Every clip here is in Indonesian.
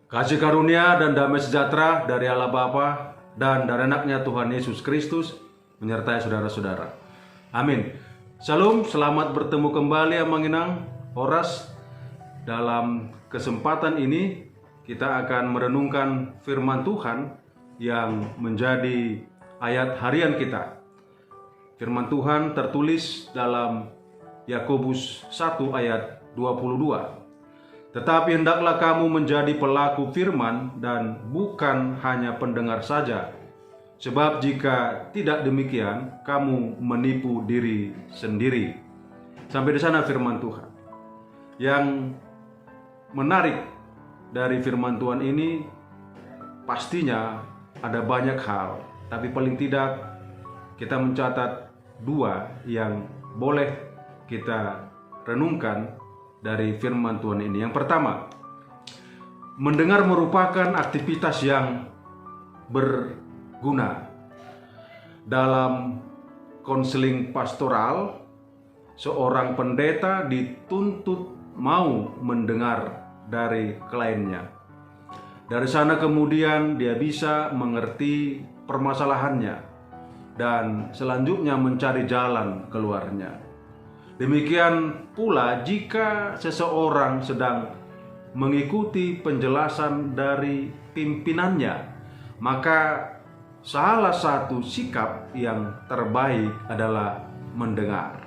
Kasih karunia dan damai sejahtera dari Allah Bapa dan dari anaknya Tuhan Yesus Kristus menyertai saudara-saudara. Amin. Shalom, selamat bertemu kembali Amanginang Horas. Dalam kesempatan ini kita akan merenungkan firman Tuhan yang menjadi ayat harian kita. Firman Tuhan tertulis dalam Yakobus 1 ayat 22. Tetapi hendaklah kamu menjadi pelaku firman dan bukan hanya pendengar saja. Sebab jika tidak demikian, kamu menipu diri sendiri. Sampai di sana firman Tuhan. Yang menarik dari firman Tuhan ini pastinya ada banyak hal, tapi paling tidak kita mencatat dua yang boleh kita renungkan dari firman Tuhan ini. Yang pertama, mendengar merupakan aktivitas yang berguna. Dalam konseling pastoral, seorang pendeta dituntut mau mendengar dari kliennya. Dari sana kemudian dia bisa mengerti permasalahannya dan selanjutnya mencari jalan keluarnya. Demikian pula jika seseorang sedang mengikuti penjelasan dari pimpinannya, maka salah satu sikap yang terbaik adalah mendengar.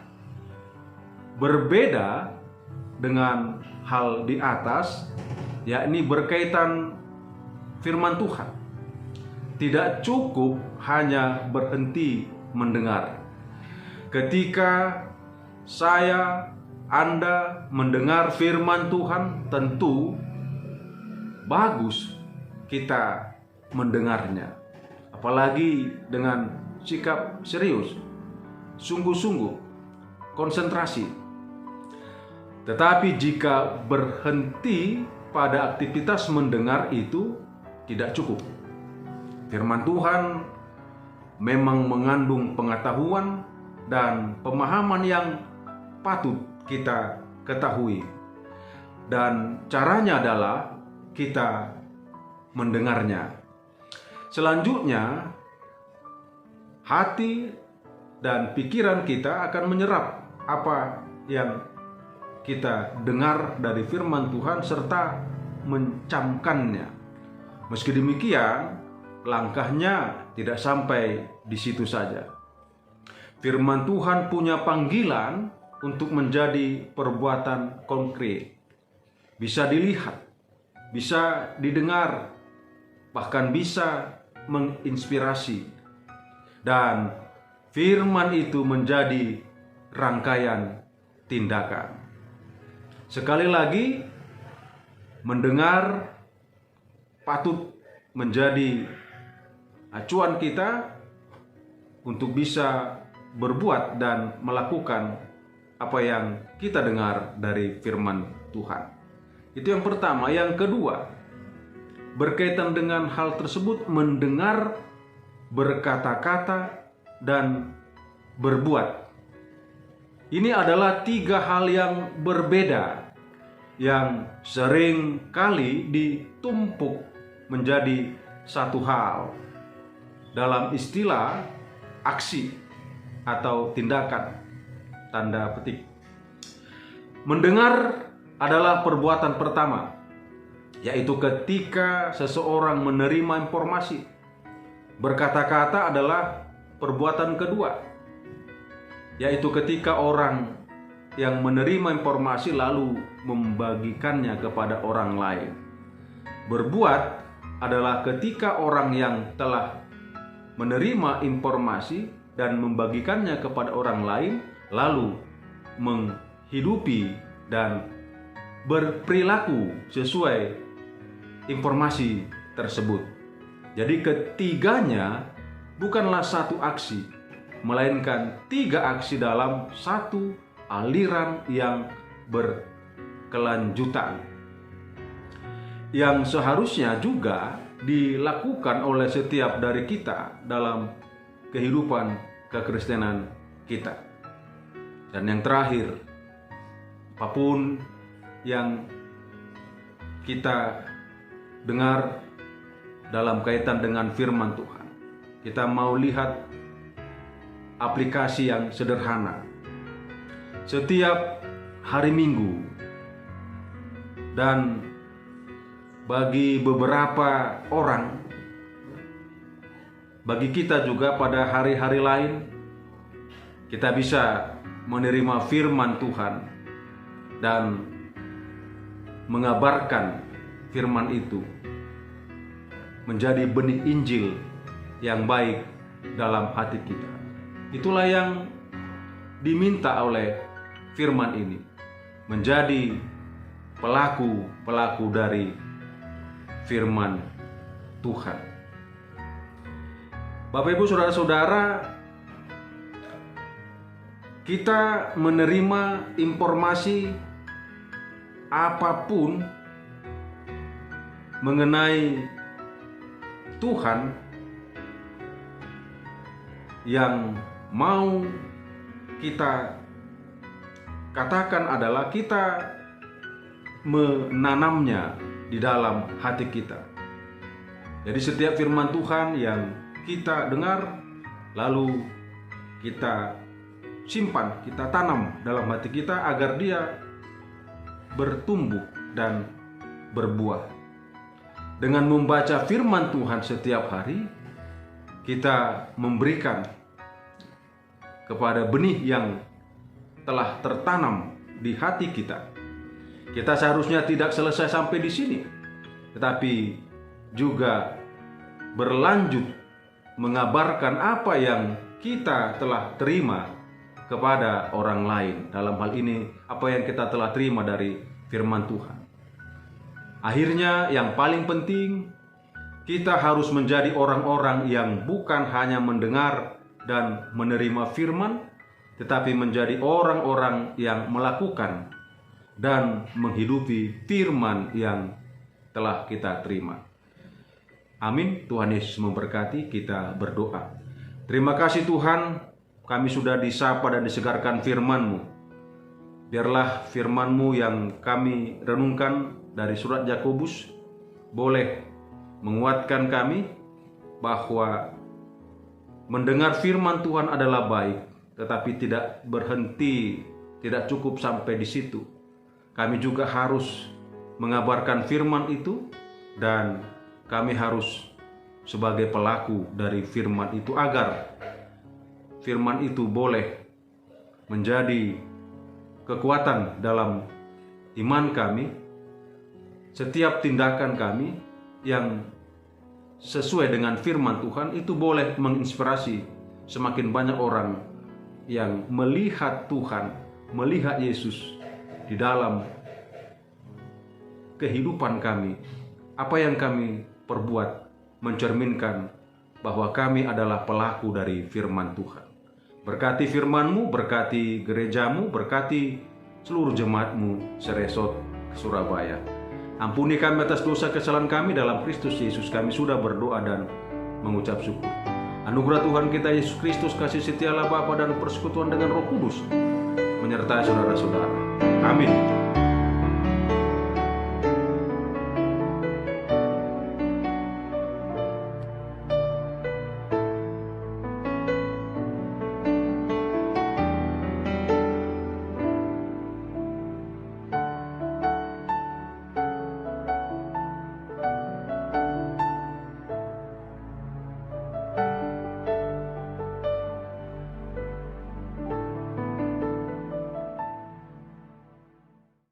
Berbeda dengan hal di atas, yakni berkaitan firman Tuhan. Tidak cukup hanya berhenti mendengar. Ketika Anda mendengar firman Tuhan, tentu bagus kita mendengarnya. Apalagi dengan sikap serius, sungguh-sungguh, konsentrasi. Tetapi jika berhenti pada aktivitas mendengar itu tidak cukup. Firman Tuhan memang mengandung pengetahuan dan pemahaman yang patut kita ketahui, dan caranya adalah kita mendengarnya. Selanjutnya, hati dan pikiran kita akan menyerap apa yang kita dengar dari firman Tuhan serta mencamkannya. Meski demikian, langkahnya tidak sampai di situ saja. Firman Tuhan punya panggilan untuk menjadi perbuatan konkret. Bisa dilihat, bisa didengar, bahkan bisa menginspirasi. Dan firman itu menjadi rangkaian tindakan. Sekali lagi, mendengar patut menjadi acuan kita untuk bisa berbuat dan melakukan apa yang kita dengar dari firman Tuhan. Itu yang pertama. Yang kedua, berkaitan dengan hal tersebut, mendengar, berkata-kata, dan berbuat. Ini adalah tiga hal yang berbeda yang sering kali ditumpuk menjadi satu hal dalam istilah aksi atau tindakan, tanda petik. Mendengar adalah perbuatan pertama, yaitu ketika seseorang menerima informasi. Berkata-kata adalah perbuatan kedua, yaitu ketika orang yang menerima informasi lalu membagikannya kepada orang lain. Berbuat adalah ketika orang yang telah menerima informasi dan membagikannya kepada orang lain lalu menghidupi dan berperilaku sesuai informasi tersebut. Jadi ketiganya bukanlah satu aksi, melainkan tiga aksi dalam satu aliran yang berkelanjutan, yang seharusnya juga dilakukan oleh setiap dari kita dalam kehidupan kekristenan kita. Dan yang terakhir, apapun yang kita dengar dalam kaitan dengan firman Tuhan. Kita mau lihat aplikasi yang sederhana. Setiap hari Minggu dan bagi beberapa orang, bagi kita juga pada hari-hari lain, kita bisa menerima firman Tuhan dan mengabarkan firman itu menjadi benih Injil yang baik dalam hati kita. Itulah yang diminta oleh firman ini, menjadi pelaku-pelaku dari firman Tuhan. Bapak Ibu Saudara-saudara, kita menerima informasi apapun mengenai Tuhan yang mau kita katakan adalah kita menanamnya di dalam hati kita. Jadi setiap firman Tuhan yang kita dengar, lalu kita simpan, kita tanam dalam hati kita agar dia bertumbuh dan berbuah. Dengan membaca firman Tuhan setiap hari, kita memberikan kepada benih yang telah tertanam di hati kita. Kita seharusnya tidak selesai sampai di sini, tetapi juga berlanjut mengabarkan apa yang kita telah terima kepada orang lain. Dalam hal ini, apa yang kita telah terima dari firman Tuhan. Akhirnya, yang paling penting, kita harus menjadi orang-orang yang bukan hanya mendengar dan menerima firman, tetapi menjadi orang-orang yang melakukan dan menghidupi firman yang telah kita terima. Amin. Tuhan Yesus memberkati. Kita berdoa. Terima kasih Tuhan, kami sudah disapa dan disegarkan firman-Mu. Biarlah firman-Mu yang kami renungkan dari surat Yakobus boleh menguatkan kami bahwa mendengar firman Tuhan adalah baik, tetapi tidak berhenti, tidak cukup sampai di situ. Kami juga harus mengabarkan firman itu, dan kami harus sebagai pelaku dari firman itu agar firman itu boleh menjadi kekuatan dalam iman kami. Setiap tindakan kami yang sesuai dengan firman Tuhan itu boleh menginspirasi semakin banyak orang yang melihat Tuhan, melihat Yesus di dalam kehidupan kami. Apa yang kami perbuat mencerminkan bahwa kami adalah pelaku dari firman Tuhan. Berkati firman-Mu, berkati gereja-Mu, berkati seluruh jemaat-Mu seresot Surabaya. Ampuni kami atas dosa kesalahan kami, dalam Kristus Yesus kami sudah berdoa dan mengucap syukur. Anugerah Tuhan kita Yesus Kristus, kasih setia Allah Bapa dan persekutuan dengan Roh Kudus menyertai saudara-saudara. Amin.